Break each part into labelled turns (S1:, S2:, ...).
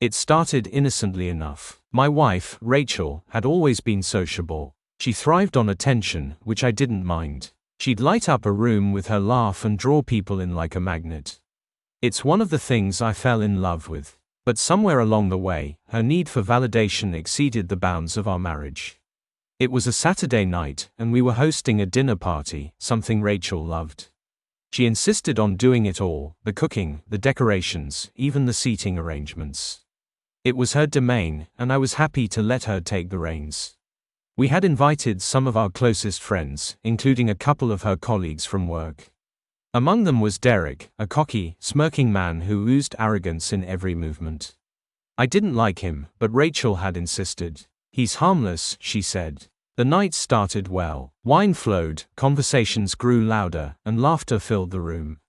S1: It started innocently enough. My wife, Rachel, had always been sociable. She thrived on attention, which I didn't mind. She'd light up a room with her laugh and draw people in like a magnet. It's one of the things I fell in love with. But somewhere along the way, her need for validation exceeded the bounds of our marriage. It was a Saturday night, and we were hosting a dinner party, something Rachel loved. She insisted on doing it all, the cooking, the decorations, even the seating arrangements. It was her domain, and I was happy to let her take the reins. We had invited some of our closest friends, including a couple of her colleagues from work. Among them was Derek, a cocky, smirking man who oozed arrogance in every movement. I didn't like him, but Rachel had insisted. "He's harmless," she said. The night started well. Wine flowed, conversations grew louder, and laughter filled the room.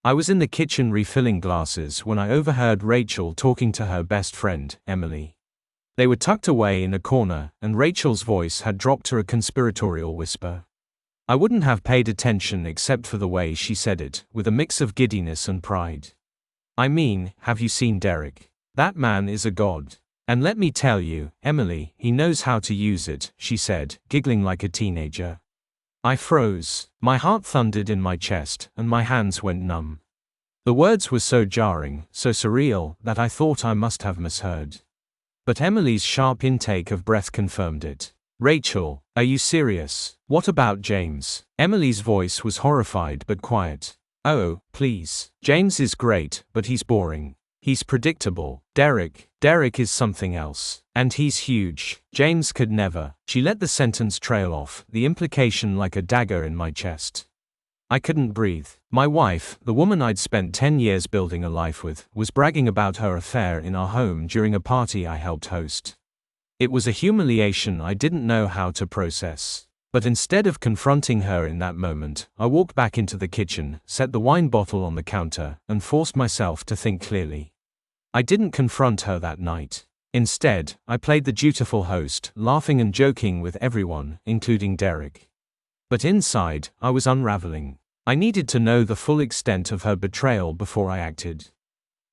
S1: I was in the kitchen refilling glasses when I overheard Rachel talking to her best friend, Emily. They were tucked away in a corner, and Rachel's voice had dropped to a conspiratorial whisper. I wouldn't have paid attention except for the way she said it, with a mix of giddiness and pride. "I mean, have you seen Derek? That man is a god. And let me tell you, Emily, he knows how to use it," she said, giggling like a teenager. I froze. My heart thundered in my chest, and my hands went numb. The words were so jarring, so surreal, that I thought I must have misheard. But Emily's sharp intake of breath confirmed it. "Rachel, are you serious? What about James?" Emily's voice was horrified but quiet. "Oh, please. James is great, but he's boring. He's predictable. Derek is something else. And he's huge. James could never." She let the sentence trail off, the implication like a dagger in my chest. I couldn't breathe. My wife, the woman I'd spent 10 years building a life with, was bragging about her affair in our home during a party I helped host. It was a humiliation I didn't know how to process. But instead of confronting her in that moment, I walked back into the kitchen, set the wine bottle on the counter, and forced myself to think clearly. I didn't confront her that night. Instead, I played the dutiful host, laughing and joking with everyone, including Derek. But inside, I was unraveling. I needed to know the full extent of her betrayal before I acted.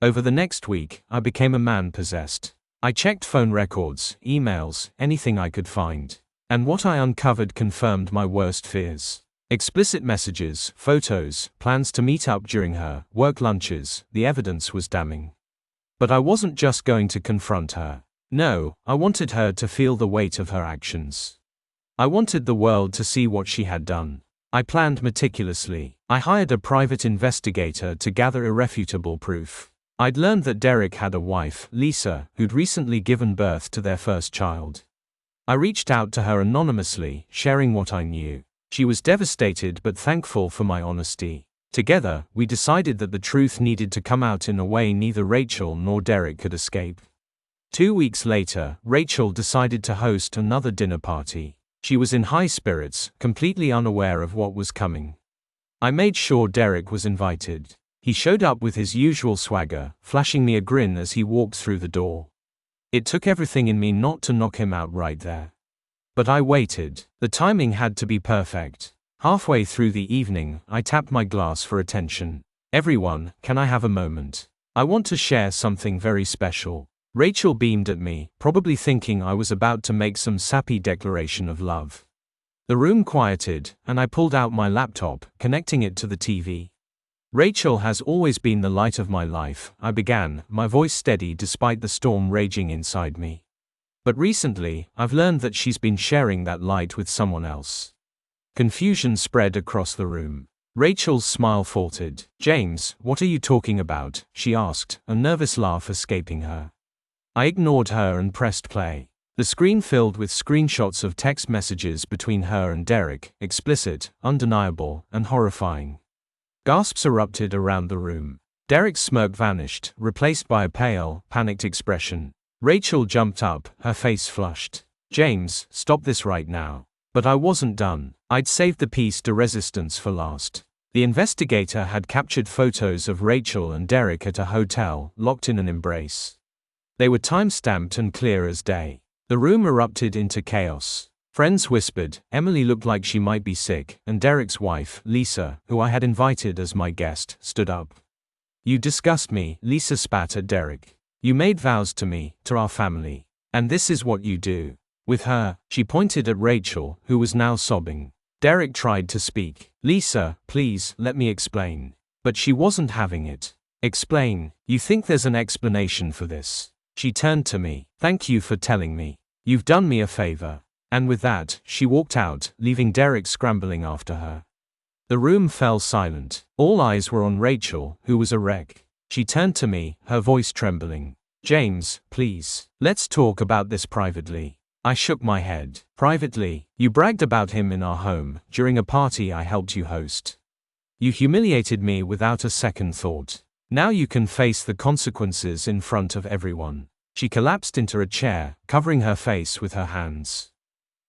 S1: Over the next week, I became a man possessed. I checked phone records, emails, anything I could find. And what I uncovered confirmed my worst fears. Explicit messages, photos, plans to meet up during her work lunches, the evidence was damning. But I wasn't just going to confront her. No, I wanted her to feel the weight of her actions. I wanted the world to see what she had done. I planned meticulously. I hired a private investigator to gather irrefutable proof. I'd learned that Derek had a wife, Lisa, who'd recently given birth to their first child. I reached out to her anonymously, sharing what I knew. She was devastated but thankful for my honesty. Together, we decided that the truth needed to come out in a way neither Rachel nor Derek could escape. 2 weeks later, Rachel decided to host another dinner party. She was in high spirits, completely unaware of what was coming. I made sure Derek was invited. He showed up with his usual swagger, flashing me a grin as he walked through the door. It took everything in me not to knock him out right there. But I waited. The timing had to be perfect. Halfway through the evening, I tapped my glass for attention. "Everyone, can I have a moment? I want to share something very special." Rachel beamed at me, probably thinking I was about to make some sappy declaration of love. The room quieted, and I pulled out my laptop, connecting it to the TV. "Rachel has always been the light of my life," I began, my voice steady despite the storm raging inside me. "But recently, I've learned that she's been sharing that light with someone else." Confusion spread across the room. Rachel's smile faltered. "James, what are you talking about?" she asked, a nervous laugh escaping her. I ignored her and pressed play. The screen filled with screenshots of text messages between her and Derek, explicit, undeniable, and horrifying. Gasps erupted around the room. Derek's smirk vanished, replaced by a pale, panicked expression. Rachel jumped up, her face flushed. "James, stop this right now." But I wasn't done. I'd saved the piece de resistance for last. The investigator had captured photos of Rachel and Derek at a hotel, locked in an embrace. They were time-stamped and clear as day. The room erupted into chaos. Friends whispered, Emily looked like she might be sick, and Derek's wife, Lisa, who I had invited as my guest, stood up. "You disgust me," Lisa spat at Derek. You made vows to me, to our family. And this is what you do. With her, she pointed at Rachel, who was now sobbing. Derek tried to speak. Lisa, please, let me explain. But she wasn't having it. Explain. You think there's an explanation for this? She turned to me. Thank you for telling me. You've done me a favor. And with that, she walked out, leaving Derek scrambling after her. The room fell silent. All eyes were on Rachel, who was a wreck. She turned to me, her voice trembling. James, please. Let's talk about this privately. I shook my head. Privately? You bragged about him in our home, during a party I helped you host. You humiliated me without a second thought. Now you can face the consequences in front of everyone. She collapsed into a chair, covering her face with her hands.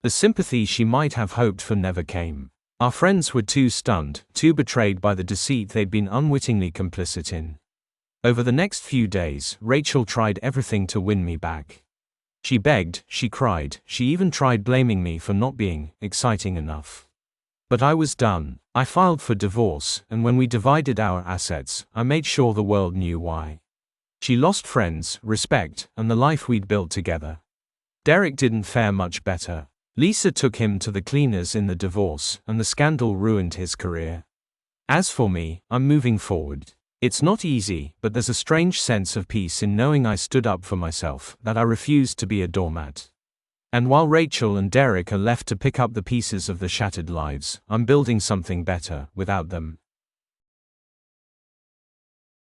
S1: The sympathy she might have hoped for never came. Our friends were too stunned, too betrayed by the deceit they'd been unwittingly complicit in. Over the next few days, Rachel tried everything to win me back. She begged, she cried, she even tried blaming me for not being exciting enough. But I was done. I filed for divorce, and when we divided our assets, I made sure the world knew why. She lost friends, respect, and the life we'd built together. Derek didn't fare much better. Lisa took him to the cleaners in the divorce, and the scandal ruined his career. As for me, I'm moving forward. It's not easy, but there's a strange sense of peace in knowing I stood up for myself, that I refused to be a doormat. And while Rachel and Derek are left to pick up the pieces of the shattered lives, I'm building something better, without them.